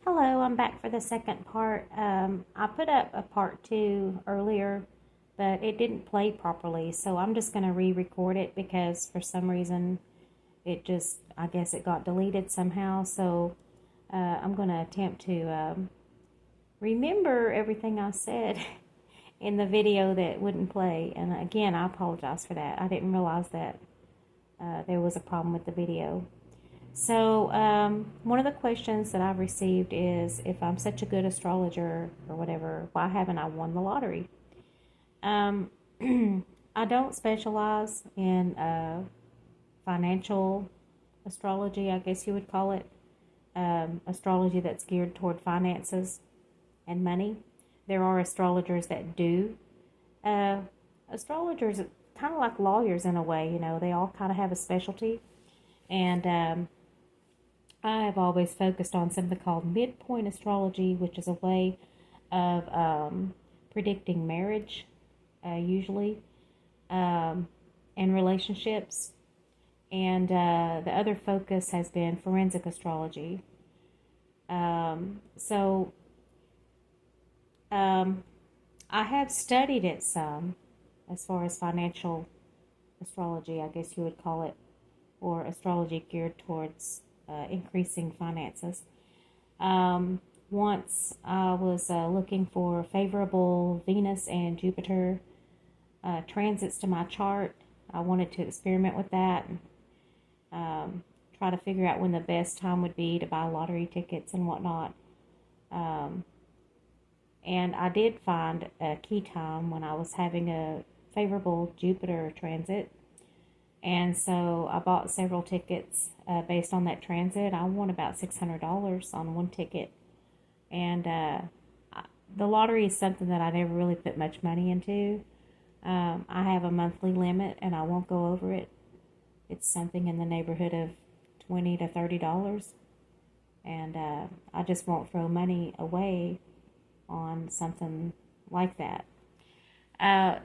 Hello, I'm back for the second part. I put up a part two earlier, but it didn't play properly, so I'm just going to re-record it because for some reason I guess it got deleted somehow. So I'm going to attempt to remember everything I said in the video that wouldn't play. And again, I apologize for that. I didn't realize that there was a problem with the video. So, one of the questions that I've received is if I'm such a good astrologer or whatever, why haven't I won the lottery? Um, I don't specialize in financial astrology, I guess you would call it. Astrology that's geared toward finances and money. There are astrologers that do. Uh, Astrologers, kind of like lawyers in a way, they all kind of have a specialty. And I have always focused on something called midpoint astrology, which is a way of predicting marriage, usually, and relationships. And the other focus has been forensic astrology. So I have studied it some as far as financial astrology, I guess you would call it, or astrology geared towards increasing finances. Once I was looking for favorable Venus and Jupiter transits to my chart. I wanted to experiment with that and try to figure out when the best time would be to buy lottery tickets and whatnot. And I did find a key time when I was having a favorable Jupiter transit. And so I bought several tickets based on that transit. I won about $600 on one ticket. And the lottery is something that I never really put much money into. I have a monthly limit and I won't go over it. It's something in the neighborhood of $20 to $30. And I just won't throw money away on something like that.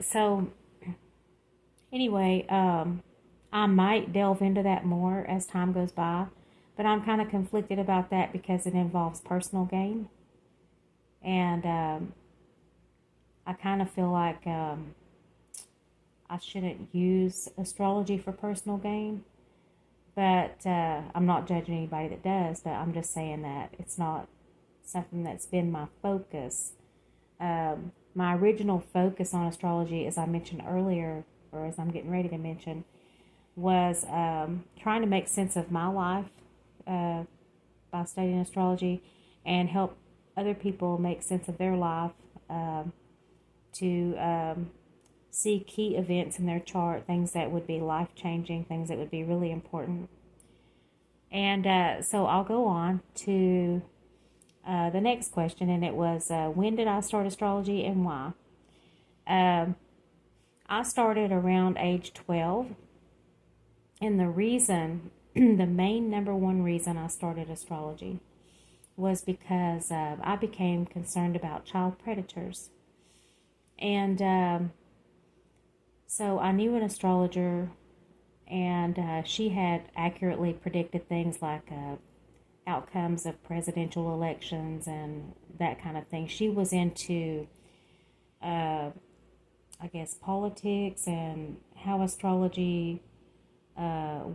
So anyway, I might delve into that more as time goes by, but I'm kind of conflicted about that because it involves personal gain. And I kind of feel like I shouldn't use astrology for personal gain, but I'm not judging anybody that does, but I'm just saying that it's not something that's been my focus. My original focus on astrology, as I mentioned earlier, or as I'm getting ready to mention, was trying to make sense of my life by studying astrology and help other people make sense of their life, to see key events in their chart, things that would be life-changing, things that would be really important. And so I'll go on to the next question, and it was, when did I start astrology and why? I started around age 12. And the reason, the main number one reason I started astrology was because I became concerned about child predators. And so I knew an astrologer, and she had accurately predicted things like outcomes of presidential elections and that kind of thing. She was into, I guess, politics and how astrology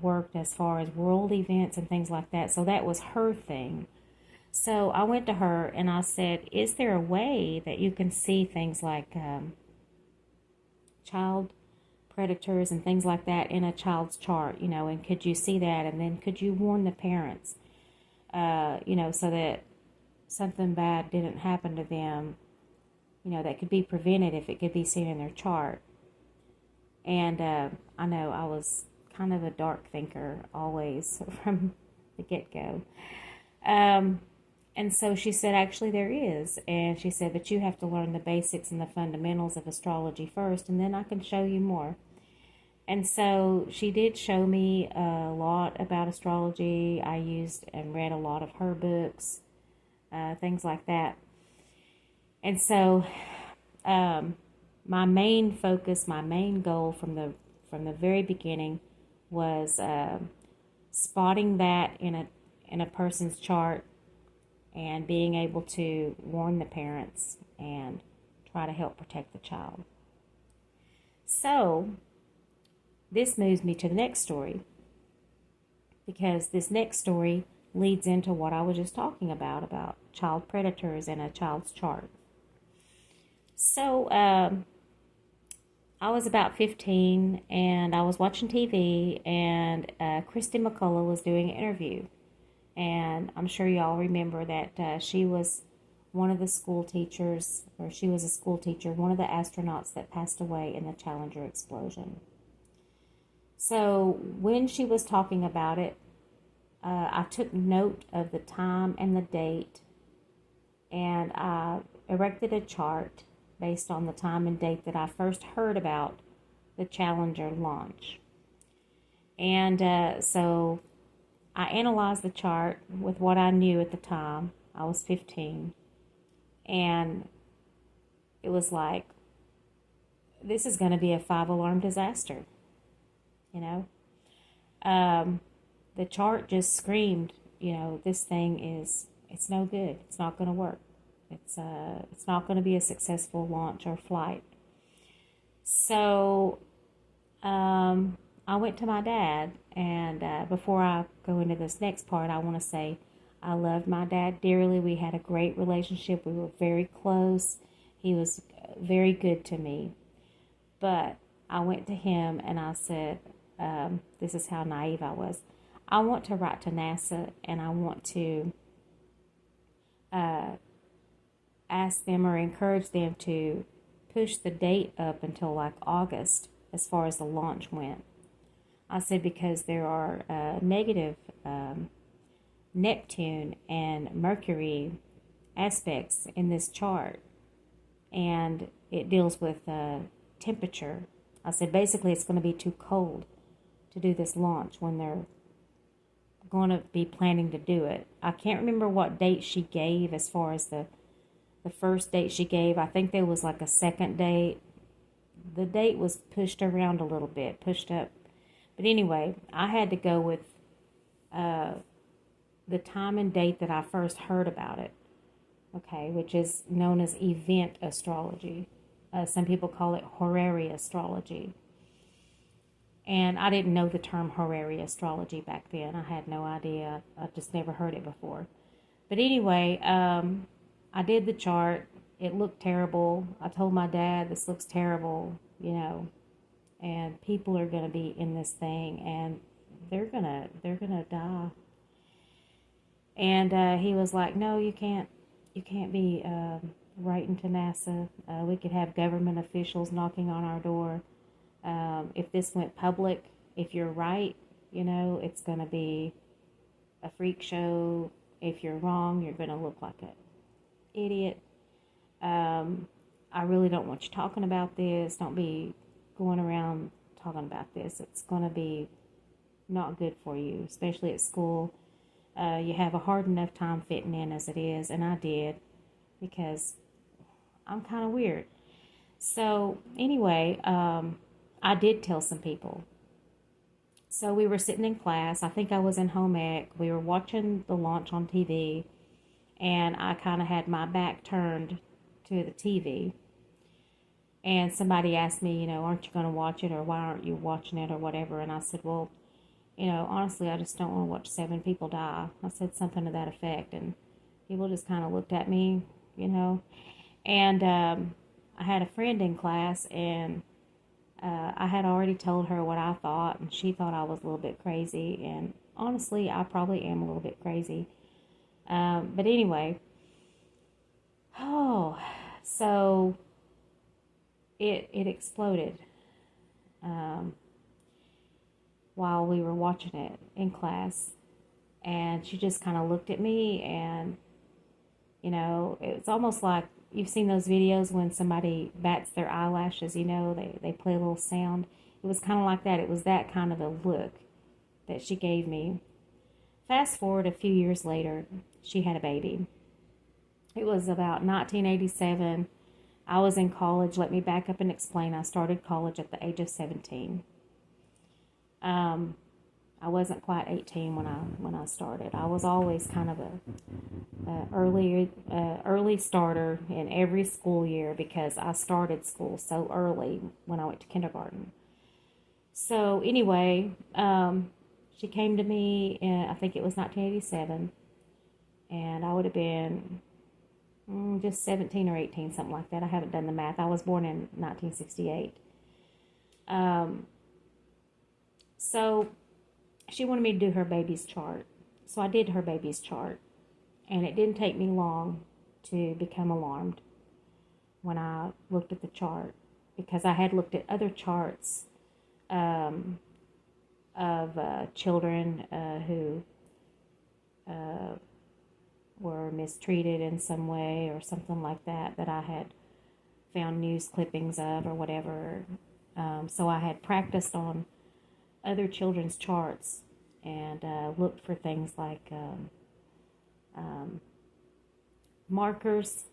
worked as far as world events and things like that. So that was her thing. So I went to her and I said, is there a way that you can see things like child predators and things like that in a child's chart, and could you see that? And then could you warn the parents, so that something bad didn't happen to them, that could be prevented if it could be seen in their chart. And I know I was kind of a dark thinker always from the get-go. And so she said, actually there is. And she said, but you have to learn the basics and the fundamentals of astrology first, and then I can show you more. And so she did show me a lot about astrology. I used and read a lot of her books, things like that. And so my main focus, my main goal from the very beginning was spotting that in a person's chart and being able to warn the parents and try to help protect the child. So, this moves me to the next story, because this next story leads into what I was just talking about child predators and a child's chart. So, I was about 15, and I was watching TV, and Christy McCullough was doing an interview. And I'm sure y'all remember that she was one of the school teachers, or she was a school teacher, one of the astronauts that passed away in the Challenger explosion. So when she was talking about it, I took note of the time and the date, and I erected a chart based on the time and date that I first heard about the Challenger launch. And so I analyzed the chart with what I knew at the time. I was 15. And it was like, this is going to be a 5-alarm disaster, you know? The chart just screamed, this thing it's no good. It's not going to work. It's not going to be a successful launch or flight. So I went to my dad, and before I go into this next part, I want to say I loved my dad dearly. We had a great relationship. We were very close. He was very good to me. But I went to him and I said, this is how naive I was. I want to write to NASA, and I want to ask them or encourage them to push the date up until like August as far as the launch went. I said, because there are negative Neptune and Mercury aspects in this chart, and it deals with temperature. I said, basically it's going to be too cold to do this launch when they're going to be planning to do it. I can't remember what date she gave as far as the first date she gave. I think there was like a second date. The date was pushed around a little bit, pushed up. But anyway, I had to go with the time and date that I first heard about it, okay, which is known as event astrology. Some people call it horary astrology. And I didn't know the term horary astrology back then. I had no idea. I just never heard it before. But anyway, I did the chart. It looked terrible. I told my dad, this looks terrible, and people are going to be in this thing, and they're gonna die. And he was like, no, you can't be writing to NASA. We could have government officials knocking on our door. If this went public, if you're right, it's going to be a freak show. If you're wrong, you're going to look like an idiot. I really don't want you talking about this. Don't be going around talking about this. It's going to be not good for you, especially at school. You have a hard enough time fitting in as it is, and I did, because I'm kind of weird. So anyway, I did tell some people. So we were sitting in class. I think I was in home ec. We were watching the launch on TV, and I kind of had my back turned to the TV. And somebody asked me, aren't you going to watch it, or why aren't you watching it, or whatever? And I said, well, honestly, I just don't want to watch 7 people die. I said something to that effect, and people just kind of looked at me, And I had a friend in class, and I had already told her what I thought, and she thought I was a little bit crazy. And honestly, I probably am a little bit crazy. But anyway, so it exploded while we were watching it in class. And she just kind of looked at me, and, it's almost like you've seen those videos when somebody bats their eyelashes, they play a little sound. It was kind of like that. It was that kind of a look that she gave me. Fast forward a few years later, she had a baby. It was about 1987. I was in college. Let me back up and explain. I started college at the age of 17. I wasn't quite 18 when I started. I was always kind of a early starter in every school year because I started school so early when I went to kindergarten. So anyway, she came to me in, I think it was 1987, and I would have been just 17 or 18, something like that. I haven't done the math. I was born in 1968. So she wanted me to do her baby's chart. So I did her baby's chart. And it didn't take me long to become alarmed when I looked at the chart, because I had looked at other charts of children who were mistreated in some way or something like that I had found news clippings of or whatever. So I had practiced on other children's charts and looked for things like markers,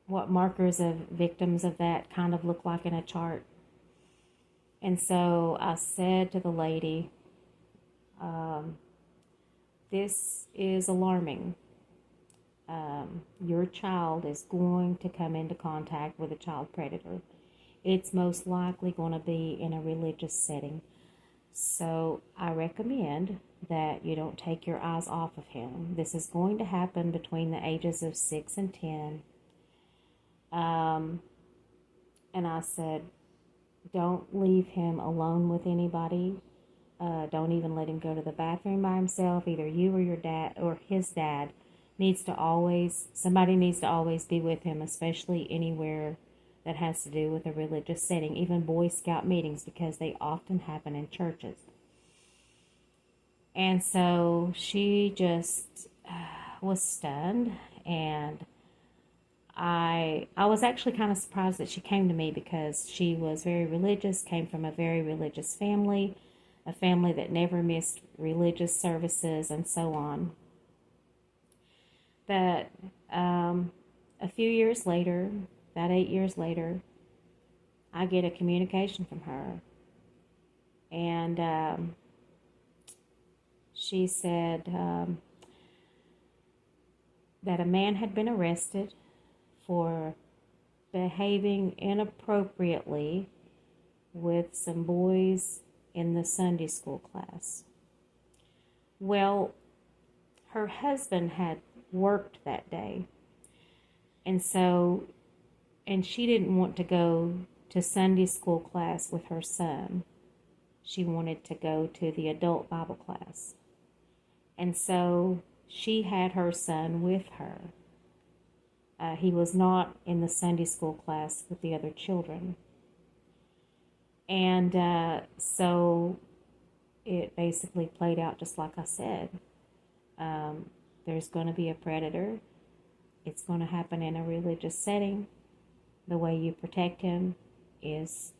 what markers of victims of that kind of look like in a chart. And so I said to the lady, this is alarming. Your child is going to come into contact with a child predator. It's most likely going to be in a religious setting. So I recommend that you don't take your eyes off of him. This is going to happen between the ages of 6 and 10. And I said, don't leave him alone with anybody. Don't even let him go to the bathroom by himself. Either you or your dad or his dad somebody needs to always be with him, especially anywhere that has to do with a religious setting, even Boy Scout meetings, because they often happen in churches. And so she just was stunned, and I was actually kind of surprised that she came to me, because she was very religious, came from a very religious family, a family that never missed religious services and so on. But a few years later, about 8 years later, I get a communication from her. And she said that a man had been arrested for behaving inappropriately with some boys in the Sunday school class. Well, her husband had worked that day, and she didn't want to go to Sunday school class with her son. She wanted to go to the adult Bible class. And so she had her son with her. He was not in the Sunday school class with the other children. And so it basically played out just like I said. There's going to be a predator. It's going to happen in a religious setting. The way you protect him is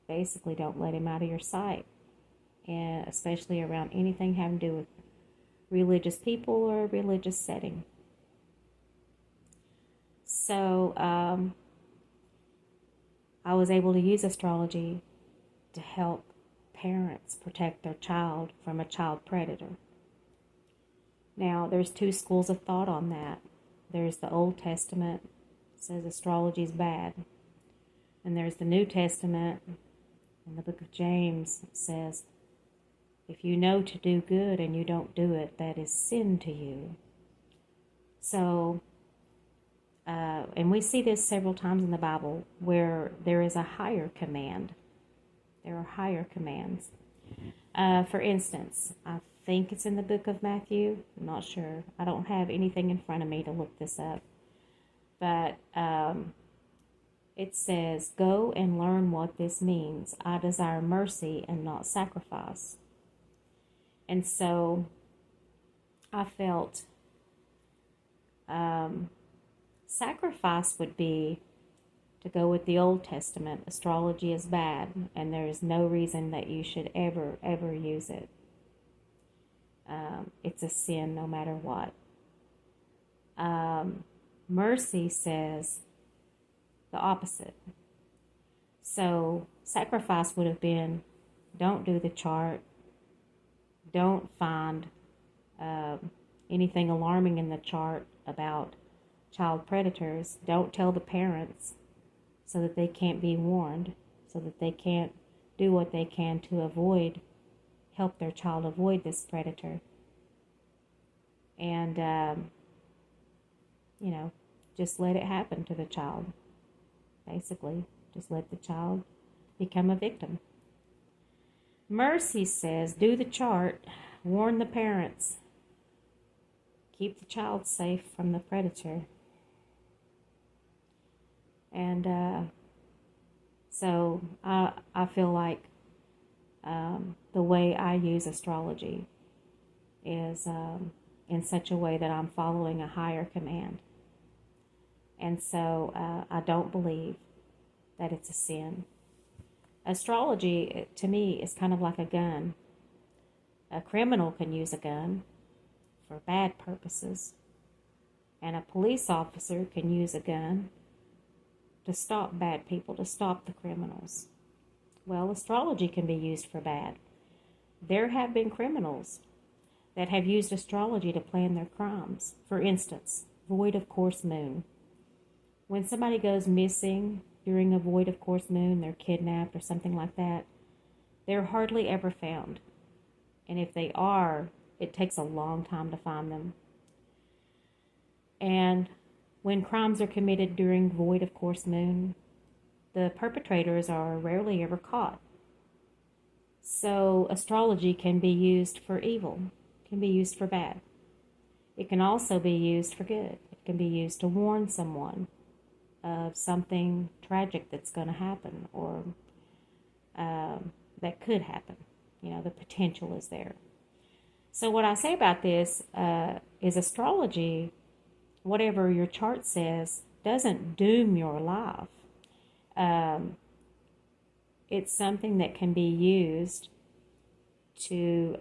basically don't let him out of your sight, and especially around anything having to do with religious people or a religious setting. So I was able to use astrology to help parents protect their child from a child predator. Now, there's two schools of thought on that. There's the Old Testament, says astrology is bad. And there's the New Testament, in the book of James, says, if you know to do good and you don't do it, that is sin to you. So, and we see this several times in the Bible where there is a higher command. There are higher commands. For instance, I think it's in the book of Matthew. I'm not sure. I don't have anything in front of me to look this up. But it says, go and learn what this means. I desire mercy and not sacrifice. And so I felt sacrifice would be to go with the Old Testament. Astrology is bad, and there is no reason that you should ever use it. It's a sin no matter what. Mercy says the opposite. So sacrifice would have been, don't do the chart, don't find uh, anything alarming in the chart about child predators, don't tell the parents so that they can't be warned, so that they can't do what they can to help their child avoid this predator. And, just let it happen to the child. Basically, just let the child become a victim. Mercy says, do the chart, warn the parents, keep the child safe from the predator. And so I feel like the way I use astrology is in such a way that I'm following a higher command. And so I don't believe that it's a sin. Astrology, to me, is kind of like a gun. A criminal can use a gun for bad purposes, and a police officer can use a gun to stop bad people, to stop the criminals. Well, astrology can be used for bad. There have been criminals that have used astrology to plan their crimes. For instance, void of course moon. When somebody goes missing during a void of course moon, they're kidnapped or something like that, they're hardly ever found. And if they are, it takes a long time to find them. And when crimes are committed during void of course moon, the perpetrators are rarely ever caught. So astrology can be used for evil, can be used for bad. It can also be used for good. It can be used to warn someone of something tragic that's going to happen, or that could happen. The potential is there. So what I say about this is astrology, whatever your chart says, doesn't doom your life. It's something that can be used to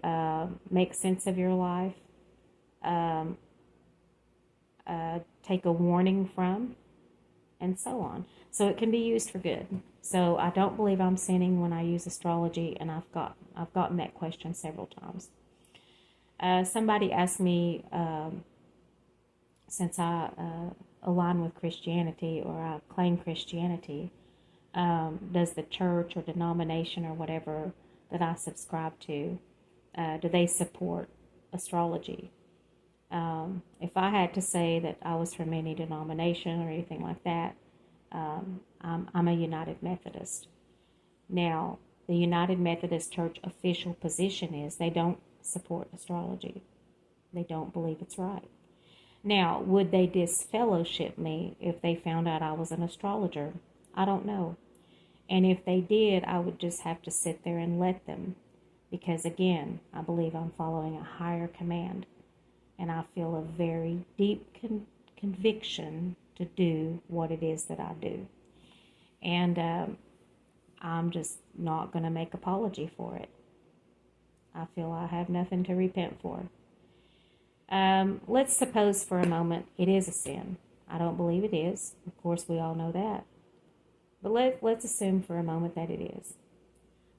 make sense of your life, take a warning from, and so on. So it can be used for good. So I don't believe I'm sinning when I use astrology, and I've gotten that question several times. Somebody asked me, since I align with Christianity, or I claim Christianity, does the church or denomination or whatever that I subscribe to, do they support astrology? If I had to say that I was from any denomination or anything like that, I'm a United Methodist. Now, the United Methodist Church official position is they don't support astrology. They don't believe it's right. Now, would they disfellowship me if they found out I was an astrologer? I don't know. And if they did, I would just have to sit there and let them. Because again, I believe I'm following a higher command. And I feel a very deep conviction to do what it is that I do. And I'm just not going to make apology for it. I feel I have nothing to repent for. Let's suppose for a moment it is a sin. I don't believe it is. Of course, we all know that. But let's assume for a moment that it is.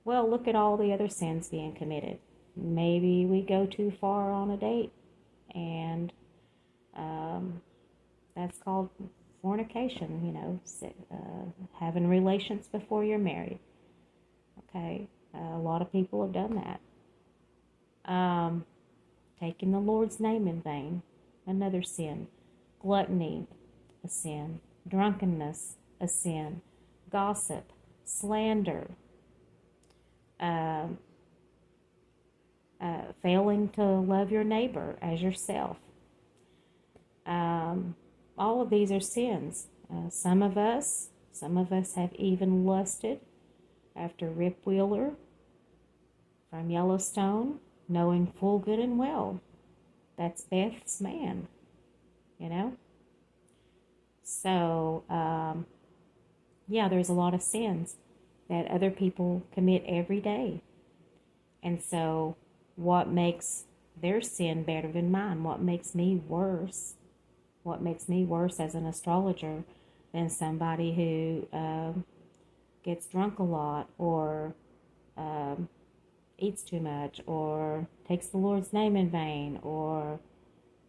Well, look at all the other sins being committed. Maybe we go too far on a date, and that's called fornication, having relations before you're married. Okay, a lot of people have done that. Taking the Lord's name in vain, another sin. Gluttony, a sin. Drunkenness, a sin. Gossip, slander, failing to love your neighbor as yourself. All of these are sins. Some of us have even lusted after Rip Wheeler from Yellowstone, knowing full good and well that's Beth's man, So, there's a lot of sins that other people commit every day. And so what makes their sin better than mine? What makes me worse? What makes me worse as an astrologer than somebody who gets drunk a lot, or eats too much, or takes the Lord's name in vain, or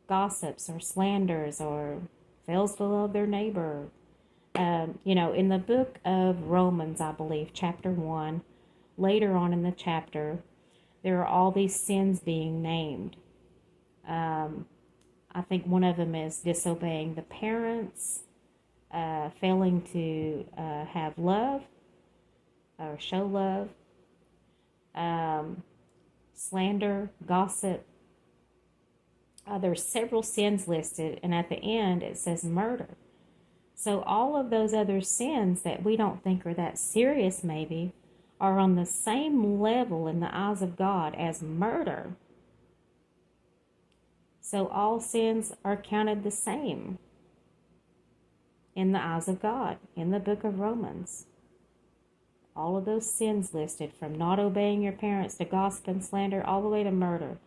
gossips, or slanders, or fails to love their neighbor. In the book of Romans, I believe, chapter 1, later on in the chapter, there are all these sins being named. I think one of them is disobeying the parents, failing to have love or show love, slander, gossip. There's several sins listed, and at the end it says murder. So all of those other sins that we don't think are that serious maybe are on the same level in the eyes of God as murder. So all sins are counted the same in the eyes of God in the book of Romans. All of those sins listed, from not obeying your parents to gossip and slander, all the way to murder.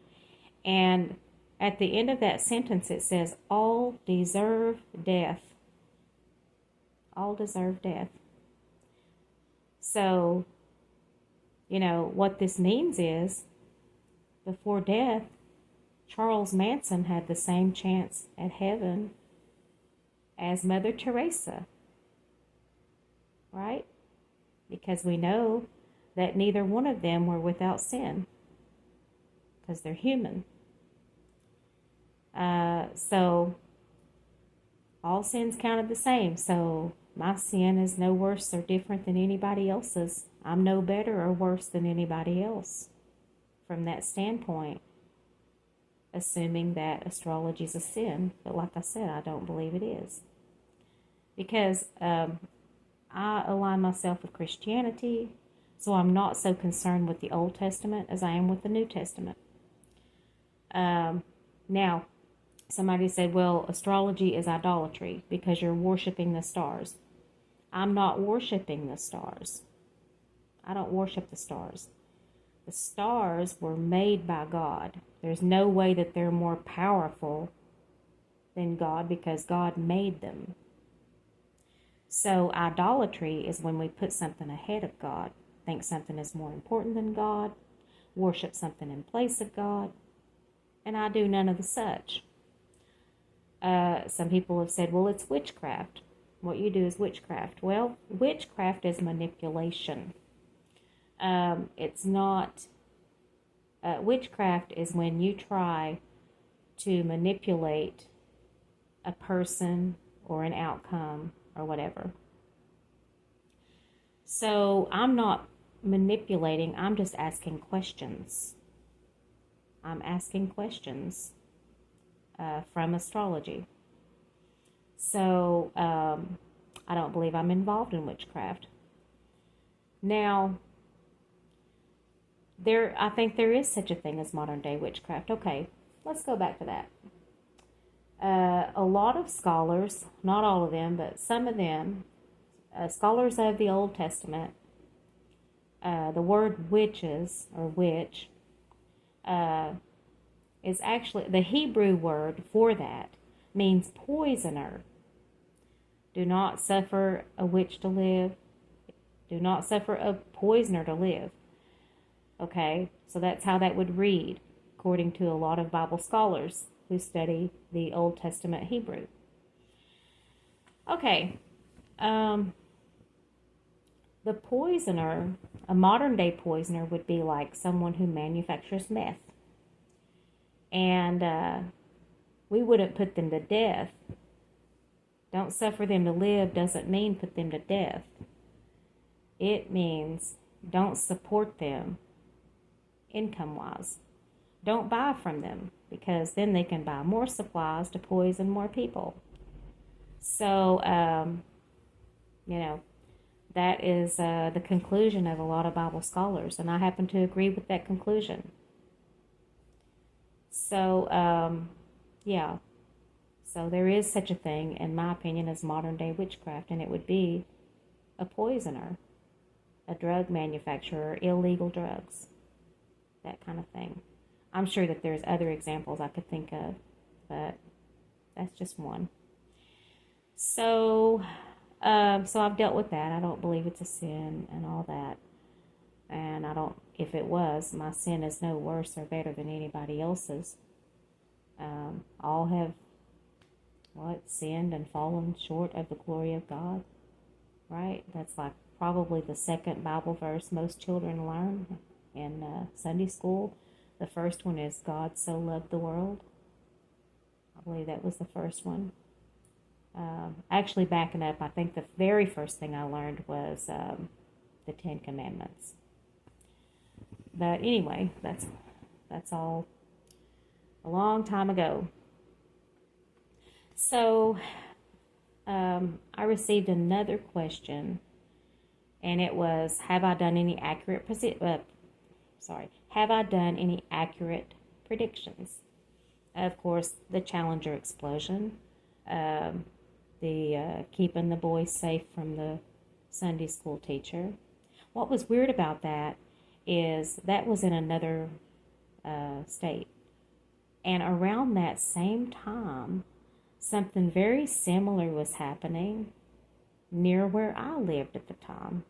And at the end of that sentence it says, all deserve death. All deserve death. So, what this means is, before death, Charles Manson had the same chance at heaven as Mother Teresa, right? Because we know that neither one of them were without sin, because they're human. So all sins counted the same. So my sin is no worse or different than anybody else's. I'm no better or worse than anybody else from that standpoint, assuming that astrology is a sin. But like I said, I don't believe it is. Because I align myself with Christianity, so I'm not so concerned with the Old Testament as I am with the New Testament. Now, somebody said, well, astrology is idolatry because you're worshiping the stars. I'm not worshiping the stars. I don't worship the stars. The stars were made by God. There's no way that they're more powerful than God because God made them. So idolatry is when we put something ahead of God, think something is more important than God, worship something in place of God, and I do none of the such. Some people have said, well, it's witchcraft. What you do is witchcraft. Well, witchcraft is manipulation. It's not... witchcraft is when you try to manipulate a person or an outcome or whatever. So I'm not manipulating, I'm just asking questions. I'm asking questions from astrology. So I don't believe I'm involved in witchcraft. Now, I think there is such a thing as modern day witchcraft. Okay, let's go back to that. A lot of scholars, not all of them, but some of them, scholars of the Old Testament, the word witches or witch is actually, the Hebrew word for that means poisoner. Do not suffer a witch to live. Do not suffer a poisoner to live. Okay, so that's how that would read, according to a lot of Bible scholars who study the Old Testament Hebrew. Okay, the poisoner, a modern day poisoner, would be like someone who manufactures meth. And we wouldn't put them to death. Don't suffer them to live doesn't mean put them to death. It means don't support them income-wise. Don't buy from them, because then they can buy more supplies to poison more people. So, that is the conclusion of a lot of Bible scholars, and I happen to agree with that conclusion. So, yeah. So there is such a thing, in my opinion, as modern-day witchcraft, and it would be a poisoner, a drug manufacturer, illegal drugs, that kind of thing. I'm sure that there's other examples I could think of, but that's just one. So, So I've dealt with that. I don't believe it's a sin and all that. And I don't, if it was, my sin is no worse or better than anybody else's. All have, sinned and fallen short of the glory of God, right? That's like probably the second Bible verse most children learn in Sunday school. The first one is God so loved the world. I believe that was the first one. Actually, backing up, I think the very first thing I learned was the Ten Commandments. But anyway, that's all a long time ago. So I received another question, and it was, have I done any accurate predictions? Of course, the Challenger explosion, the keeping the boys safe from the Sunday school teacher. What was weird about that is that was in another state. And around that same time, something very similar was happening near where I lived at the time.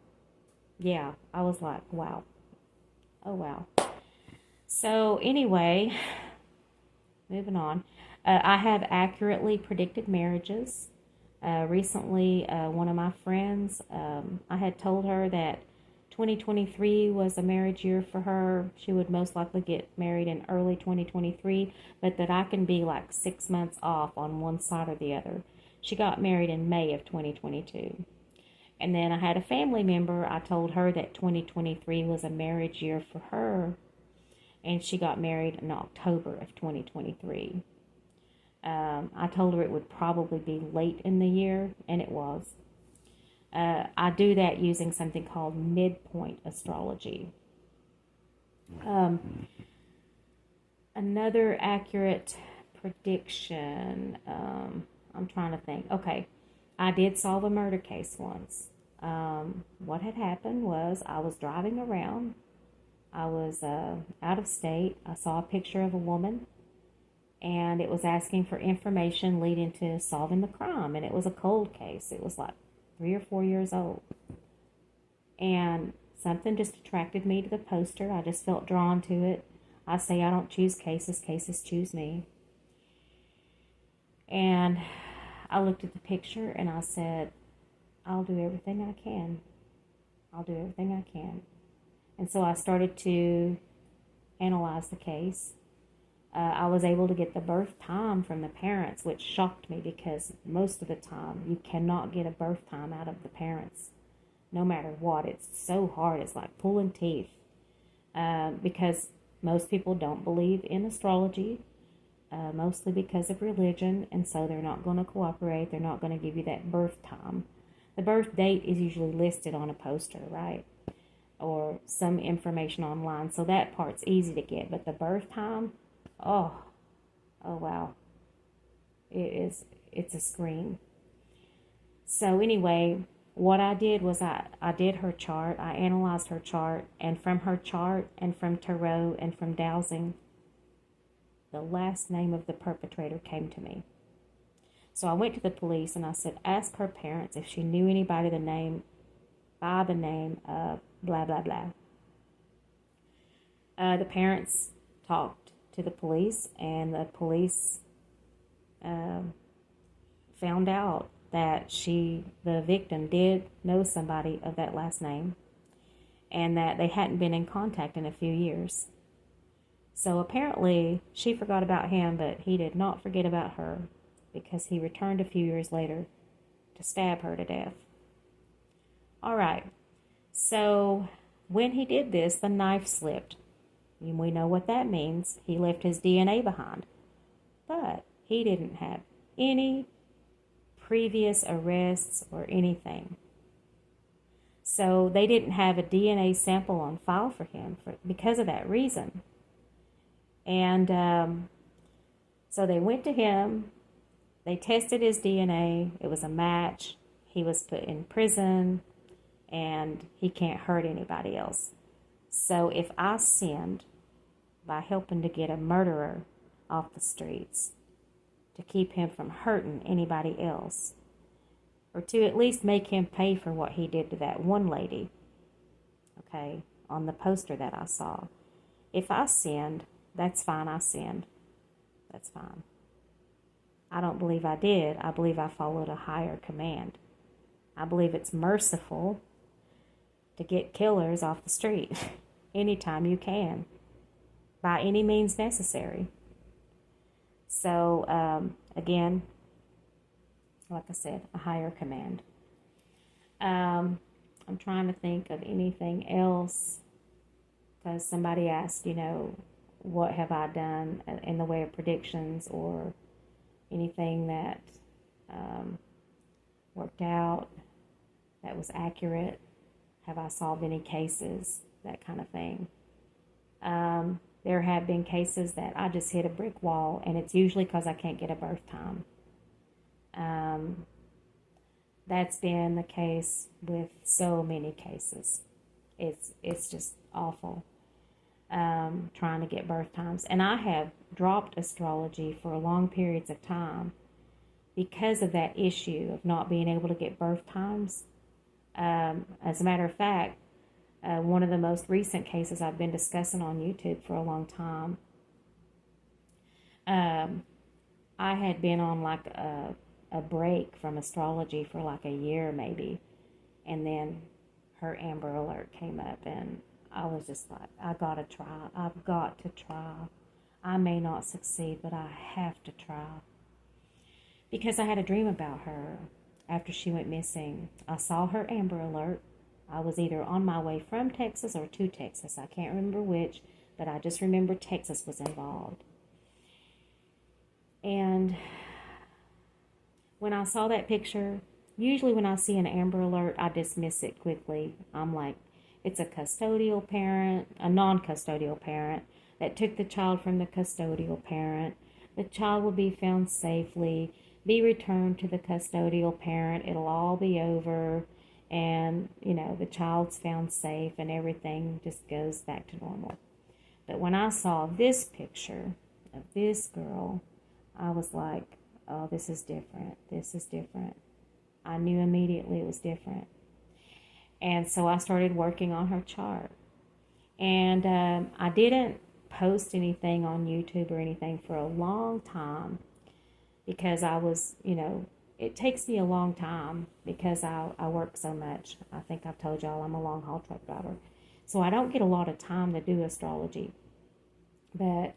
Yeah, I was like, wow. Oh, wow. So anyway, moving on. I have accurately predicted marriages. Recently, one of my friends, I had told her that 2023 was a marriage year for her. She would most likely get married in early 2023, but that I can be like 6 months off on one side or the other. She got married in May of 2022. And then I had a family member, I told her that 2023 was a marriage year for her, and she got married in October of 2023. I told her it would probably be late in the year, and it was. I do that using something called midpoint astrology. Another accurate prediction, I'm trying to think. Okay, I did solve a murder case once. What had happened was I was driving around. I was out of state. I saw a picture of a woman, and it was asking for information leading to solving the crime, and it was a cold case. It was like 3 or 4 years old. And something just attracted me to the poster. I just felt drawn to it. I say I don't choose cases, cases choose me. And I looked at the picture and I said, I'll do everything I can. I'll do everything I can. And so I started to analyze the case. I was able to get the birth time from the parents, which shocked me because most of the time you cannot get a birth time out of the parents, no matter what. It's so hard. It's like pulling teeth because most people don't believe in astrology, mostly because of religion, and so they're not going to cooperate. They're not going to give you that birth time. The birth date is usually listed on a poster, right? Or some information online, so that part's easy to get. But the birth time, oh wow, it's a scream. So anyway, what I did was I did her chart. I analyzed her chart, and from her chart and from tarot and from dowsing, the last name of the perpetrator came to me. So I went to the police and I said, ask her parents if she knew anybody by the name of blah blah blah. The parents talked to the police, and the police found out that the victim, did know somebody of that last name, and that they hadn't been in contact in a few years. So apparently she forgot about him, but he did not forget about her, because he returned a few years later to stab her to death. All right, so when he did this, the knife slipped. And we know what that means. He left his DNA behind. But he didn't have any previous arrests or anything. So they didn't have a DNA sample on file for him because of that reason. And so they went to him. They tested his DNA. It was a match. He was put in prison, and he can't hurt anybody else. So if I sinned by helping to get a murderer off the streets to keep him from hurting anybody else, or to at least make him pay for what he did to that one lady, okay, on the poster that I saw. If I sinned, that's fine, I sinned. That's fine. I don't believe I did. I believe I followed a higher command. I believe it's merciful to get killers off the street anytime you can, by any means necessary. So, again, like I said, a higher command. I'm trying to think of anything else, because somebody asked, what have I done in the way of predictions or anything that worked out, that was accurate. Have I solved any cases? That kind of thing. There have been cases that I just hit a brick wall, and it's usually because I can't get a birth time. That's been the case with so many cases. It's just awful, trying to get birth times. And I have dropped astrology for long periods of time because of that issue of not being able to get birth times. As a matter of fact, one of the most recent cases I've been discussing on YouTube for a long time, I had been on like a break from astrology for like a year maybe, and then her Amber Alert came up, and I was just like, I've got to try. I may not succeed, but I have to try. Because I had a dream about her after she went missing. I saw her Amber Alert. I was either on my way from Texas or to Texas. I can't remember which, but I just remember Texas was involved. And when I saw that picture, usually when I see an Amber Alert, I dismiss it quickly. I'm like, it's a custodial parent, a non-custodial parent that took the child from the custodial parent. The child will be found safely, be returned to the custodial parent. It'll all be over, and, the child's found safe, and everything just goes back to normal. But when I saw this picture of this girl, I was like, oh, this is different. This is different. I knew immediately it was different. And so I started working on her chart. And I didn't post anything on YouTube or anything for a long time, because I was, it takes me a long time because I work so much. I think I've told y'all I'm a long haul truck driver. So I don't get a lot of time to do astrology. But,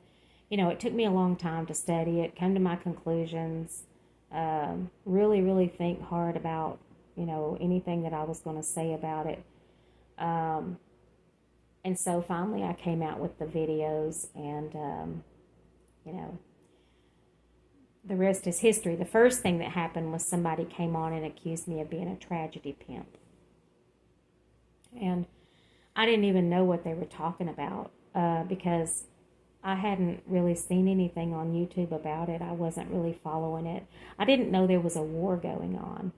it took me a long time to study it, come to my conclusions, really, really think hard about, anything that I was going to say about it. And so finally I came out with the videos, and, the rest is history. The first thing that happened was somebody came on and accused me of being a tragedy pimp. And I didn't even know what they were talking about, because I hadn't really seen anything on YouTube about it. I wasn't really following it. I didn't know there was a war going on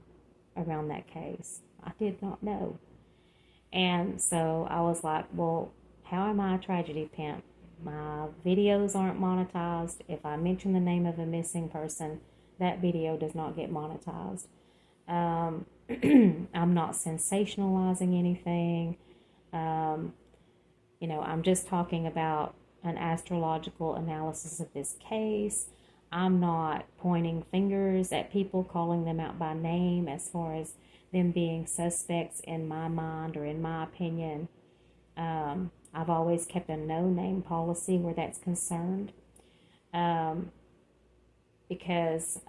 around that case. I did not know. And so I was like, well, how am I a tragedy pimp? My videos aren't monetized. If I mention the name of a missing person, that video does not get monetized. I'm not sensationalizing anything. I'm just talking about an astrological analysis of this case. I'm not pointing fingers at people, calling them out by name as far as them being suspects in my mind or in my opinion. I've always kept a no-name policy where that's concerned, because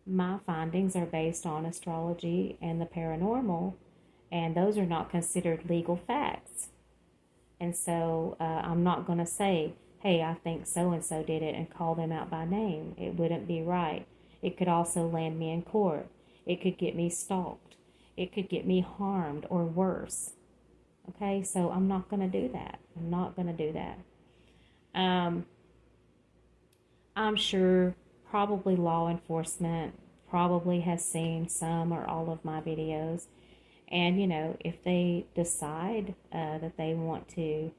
my findings are based on astrology and the paranormal, and those are not considered legal facts. And so I'm not going to say, hey, I think so-and-so did it, and call them out by name. It wouldn't be right. It could also land me in court. It could get me stalked. It could get me harmed or worse. Okay, so I'm not going to do that. I'm not going to do that. I'm sure probably law enforcement probably has seen some or all of my videos. And, if they decide that they want to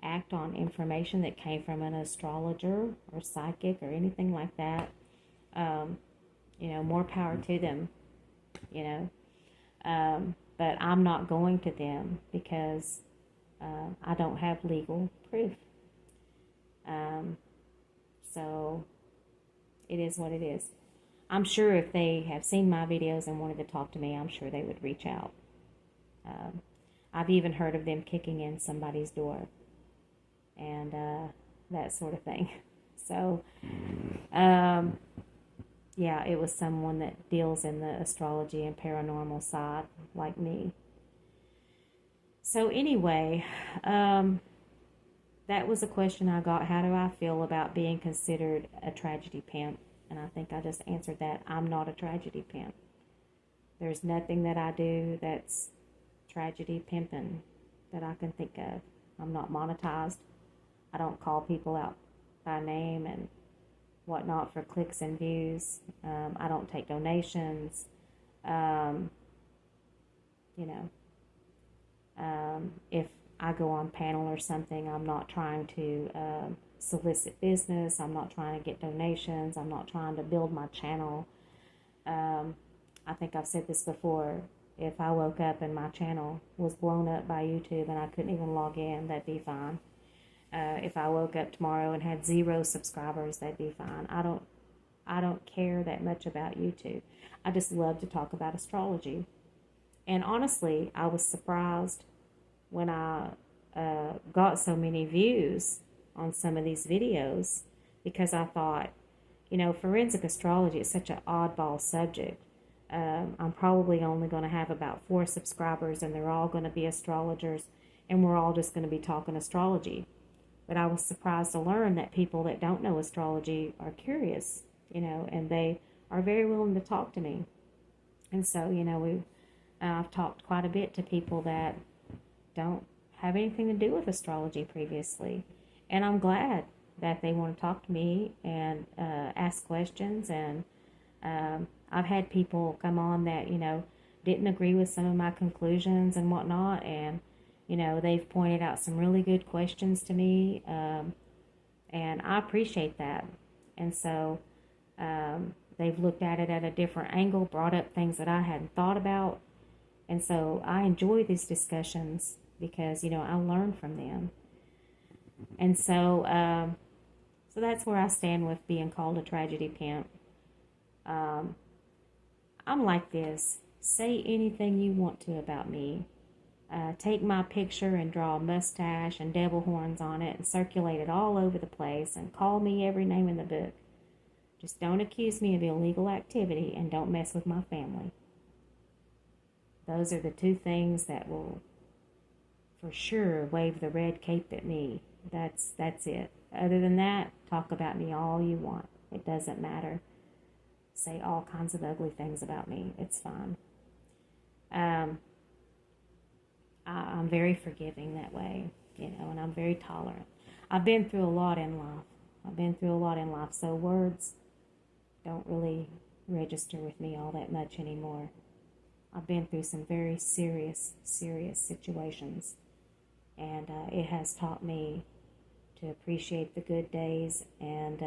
act on information that came from an astrologer or psychic or anything like that, more power to them. you know. But I'm not going to them because I don't have legal proof. Um, so it is what it is. I'm sure if they have seen my videos and wanted to talk to me, I'm sure they would reach out. Um, I've even heard of them kicking in somebody's door and that sort of thing. So, um, yeah, it was someone that deals in the astrology and paranormal side, like me. So, anyway, that was a question I got. How do I feel about being considered a tragedy pimp? And I think I just answered that. I'm not a tragedy pimp. There's nothing that I do that's tragedy pimping that I can think of. I'm not monetized. I don't call people out by name and whatnot for clicks and views. I don't take donations. Um, you know, if I go on panel or something, I'm not trying to solicit business. I'm not trying to get donations. I'm not trying to build my channel. I think I've said this before. If I woke up and my channel was blown up by YouTube and I couldn't even log in, that'd be fine. If I woke up tomorrow and had 0 subscribers, that'd be fine. I don't care that much about YouTube. I just love to talk about astrology. And honestly, I was surprised when I got so many views on some of these videos because I thought, forensic astrology is such an oddball subject. I'm probably only going to have about 4 subscribers and they're all going to be astrologers and we're all just going to be talking astrology. But I was surprised to learn that people that don't know astrology are curious, and they are very willing to talk to me. And so, I've talked quite a bit to people that don't have anything to do with astrology previously. And I'm glad that they want to talk to me and ask questions. And I've had people come on that, didn't agree with some of my conclusions and whatnot. And, they've pointed out some really good questions to me. And I appreciate that. And so they've looked at it at a different angle, brought up things that I hadn't thought about. And so I enjoy these discussions because, I learn from them. And so so that's where I stand with being called a tragedy pimp. I'm like this. Say anything you want to about me. Take my picture and draw a mustache and devil horns on it and circulate it all over the place and call me every name in the book. Just don't accuse me of illegal activity and don't mess with my family. Those are the 2 things that will for sure wave the red cape at me. That's it. Other than that, talk about me all you want. It doesn't matter. Say all kinds of ugly things about me. It's fine. I'm very forgiving that way, and I'm very tolerant. I've been through a lot in life. So words don't really register with me all that much anymore. I've been through some very serious situations, and it has taught me to appreciate the good days and,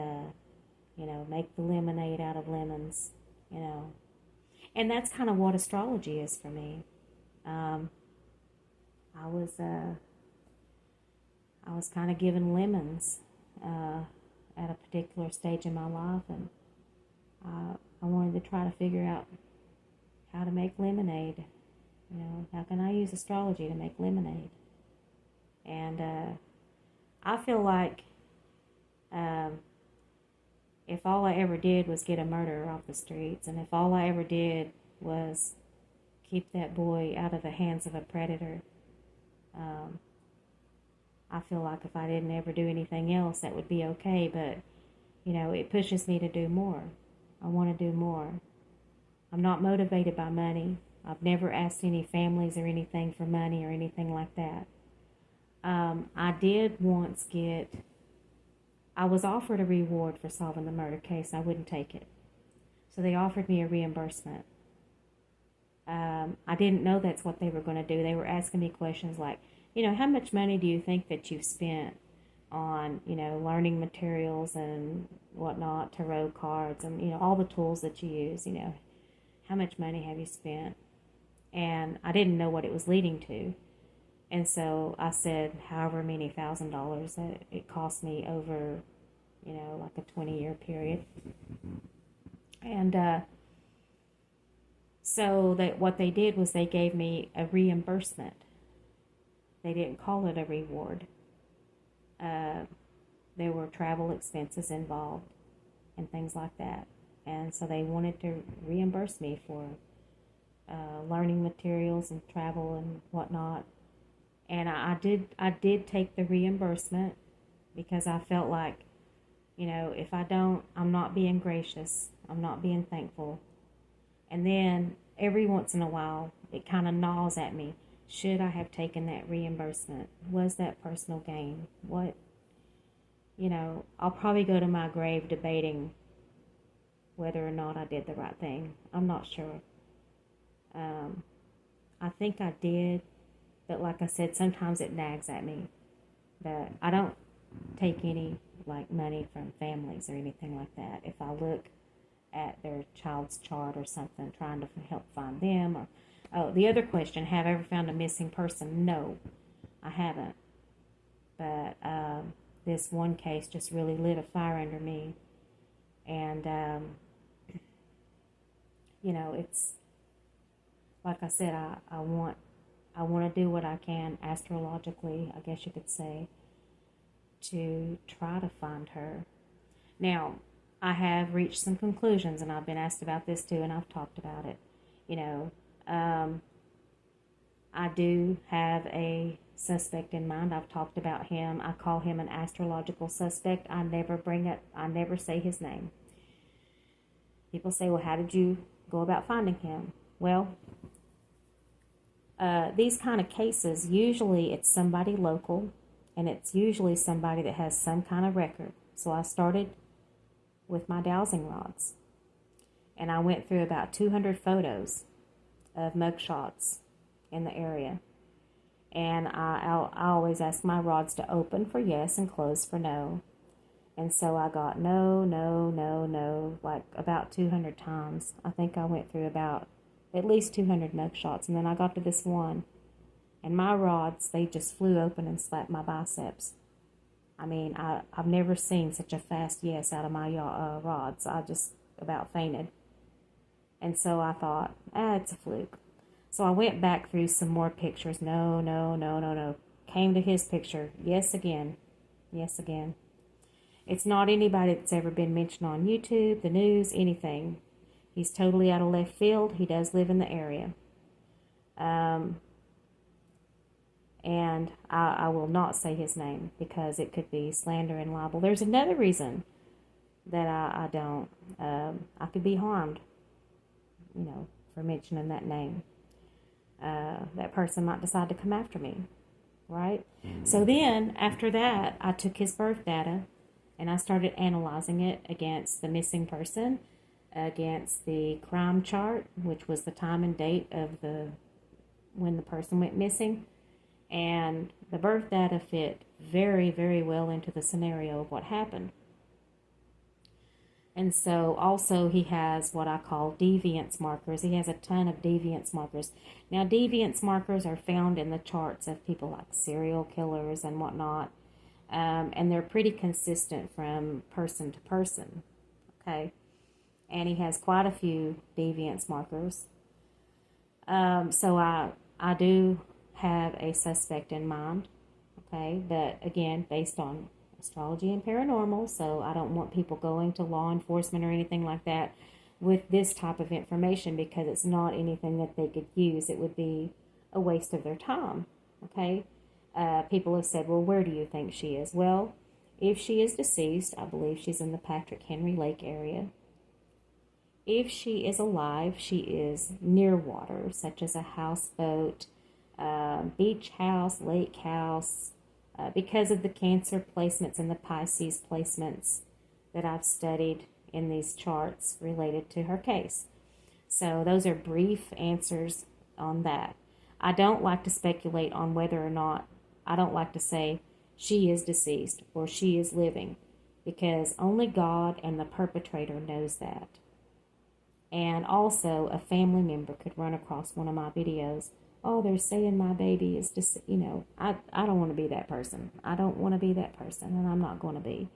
make the lemonade out of lemons, And that's kind of what astrology is for me. I was kind of given lemons at a particular stage in my life, and I wanted to try to figure out how to make lemonade. How can I use astrology to make lemonade? And I feel like if all I ever did was get a murderer off the streets, and if all I ever did was keep that boy out of the hands of a predator, I feel like if I didn't ever do anything else, that would be okay. But, it pushes me to do more. I want to do more. I'm not motivated by money. I've never asked any families or anything for money or anything like that. I did once I was offered a reward for solving the murder case. I wouldn't take it. So they offered me a reimbursement. I didn't know that's what they were going to do. They were asking me questions like, how much money do you think that you've spent on, learning materials and whatnot, tarot cards and, all the tools that you use, how much money have you spent? And I didn't know what it was leading to. And so I said, however many $1,000 that it cost me over, like a 20-year period. And so what they did was they gave me a reimbursement. They didn't call it a reward. There were travel expenses involved and things like that. And so they wanted to reimburse me for learning materials and travel and whatnot. And I did take the reimbursement because I felt like, if I don't, I'm not being gracious. I'm not being thankful. And then every once in a while, it kind of gnaws at me. Should I have taken that reimbursement? Was that personal gain? What? I'll probably go to my grave debating whether or not I did the right thing. I'm not sure. I think I did, but like I said, sometimes it nags at me that I don't take any money from families or anything like that. If I look at their child's chart or something, trying to help find them. The other question, have I ever found a missing person? No, I haven't. But this one case just really lit a fire under me. And, it's, like I said, I want to do what I can astrologically, I guess you could say, to try to find her. Now, I have reached some conclusions, and I've been asked about this too, and I've talked about it. I do have a suspect in mind. I've talked about him. I call him an astrological suspect. I never say his name. People say, well, how did you go about finding him? Well, these kind of cases, usually it's somebody local, and it's usually somebody that has some kind of record. So I started with my dowsing rods, and I went through about 200 photos of mugshots in the area, and I always ask my rods to open for yes and close for no. And so I got no, no, no, no, like about 200 times. I think I went through about at least 200 mugshots, and then I got to this one, and my rods, they just flew open and slapped my biceps. I mean, I've never seen such a fast yes out of my rods. I just about fainted. And so I thought, it's a fluke. So I went back through some more pictures. No, no, no, no, no. Came to his picture. Yes again. Yes again. It's not anybody that's ever been mentioned on YouTube, the news, anything. He's totally out of left field. He does live in the area. And I will not say his name because it could be slander and libel. There's another reason that I don't. I could be harmed, for mentioning that name. That person might decide to come after me, right? So then, after that, I took his birth data and I started analyzing it against the missing person, against the crime chart, which was the time and date of when the person went missing. And the birth data fit very, very well into the scenario of what happened. And so also he has what I call deviance markers. He has a ton of deviance markers. Now, deviance markers are found in the charts of people like serial killers and whatnot. And they're pretty consistent from person to person. Okay. And he has quite a few deviance markers. So I do have a suspect in mind, okay, but again, based on astrology and paranormal, so I don't want people going to law enforcement or anything like that with this type of information because it's not anything that they could use. It would be a waste of their time, okay? People have said, well, where do you think she is? Well, if she is deceased, I believe she's in the Patrick Henry Lake area. If she is alive, she is near water, such as a houseboat, beach house, lake house, because of the Cancer placements and the Pisces placements that I've studied in these charts related to her case. So those are brief answers on that. I don't like to speculate on whether or not, I don't like to say she is deceased or she is living, because only God and the perpetrator knows that. And also, a family member could run across one of my videos. Oh, they're saying my baby is just, I don't want to be that person. I don't want to be that person, and I'm not going to be.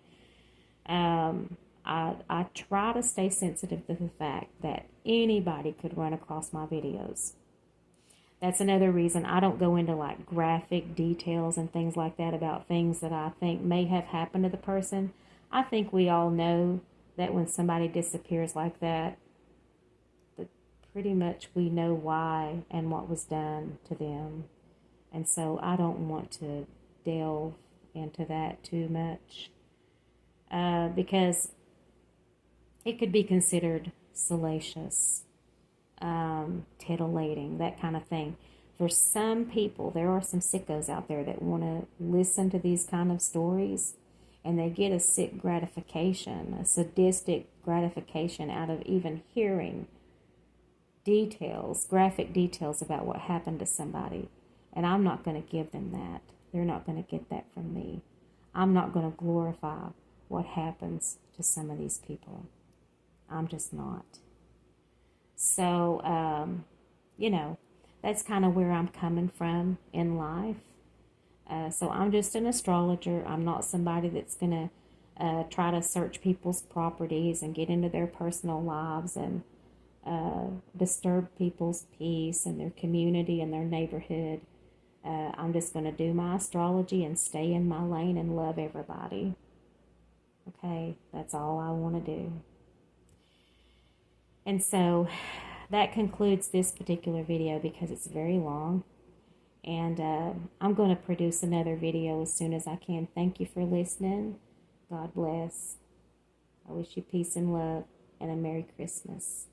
I try to stay sensitive to the fact that anybody could run across my videos. That's another reason I don't go into like graphic details and things like that about things that I think may have happened to the person. I think we all know that when somebody disappears like that, pretty much we know why and what was done to them. And so I don't want to delve into that too much because it could be considered salacious, titillating, that kind of thing. For some people, there are some sickos out there that want to listen to these kind of stories, and they get a sick gratification, a sadistic gratification out of even hearing details, graphic details about what happened to somebody. And I'm not going to give them that. They're not going to get that from me. I'm not going to glorify what happens to some of these people. I'm just not. So, that's kind of where I'm coming from in life. So I'm just an astrologer. I'm not somebody that's going to try to search people's properties and get into their personal lives and disturb people's peace and their community and their neighborhood. I'm just going to do my astrology and stay in my lane and love everybody. Okay, that's all I want to do. And so that concludes this particular video because it's very long. And I'm going to produce another video as soon as I can. Thank you for listening. God bless. I wish you peace and love and a Merry Christmas.